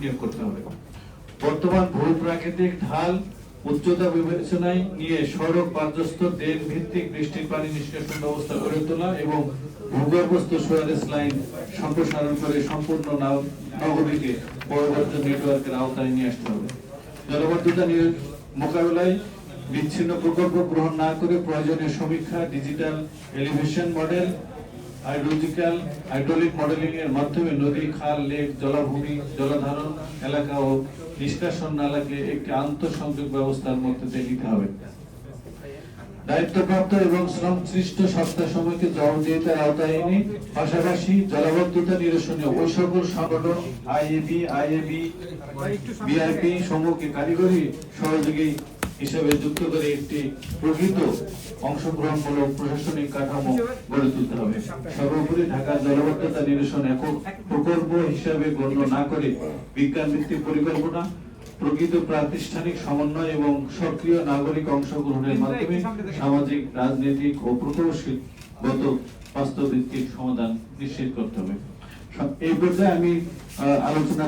নিয়োগ করতে হবে। বর্তমান ভূ-প্রাকৃতিক ঢাল উচ্চতা বিবেচনায় নিয়ে সড়ক বাধ্যস্থ ড্রেন ভিত্তিক বৃষ্টির পানি নিষ্কাশন ব্যবস্থা গড়ে তোলা এবং ভূগর্ভস্থ সুয়ারেজ লাইন সম্প্রসারণ করে সম্পূর্ণ নগরীকে পরবর্তী নেটওয়ার্কের আওতায় নিয়ে আসতে হবে। জলাবদ্ধতা মোকাবেলায় বিচ্ছিন্ন প্রকল্প গ্রহণ না করে প্রয়োজনীয় সমীক্ষা, digital elevation model, hydraulic modelling এর মাধ্যমে নদী, খাল, লেক, জলাভূমি, জলধারণ এলাকা ও নিষ্কাশন নালাকে একটি আন্তঃসংযোগ ব্যবস্থার মধ্যে দিয়ে নিতে হবে। দায়িত্বপ্রাপ্ত এবং সংশ্লিষ্ট সত্তাসমূহকে জবাবদিহিতার আওতায় এনে পাশাপাশি জলাবদ্ধতা নিরসনে ওই সকল সংগঠন আইএবি, বিআরপি সমূহকে কারিগরি সহযোগী হিসেবে যুক্ত করে একটি প্রকৃত অংশগ্রহণমূলক প্রশাসনিক কাঠামো গড়ে তুলতে হবে। সর্বোপরি ঢাকার জলাবদ্ধতা নিরসন একক প্রকল্প হিসাবে গণ্য না করে বিজ্ঞান ভিত্তিক পরিকল্পনা, প্রকৃত প্রাতিষ্ঠানিক সমন্বয় এবং সক্রিয় নাগরিক অংশগ্রহণের মাধ্যমে সামাজিক, রাজনৈতিক ও প্রকৌশলগত বাস্তবভিত্তিক সমাধান নিশ্চিত করতে হবে। এই পর্যায়ে আমি আলোচনা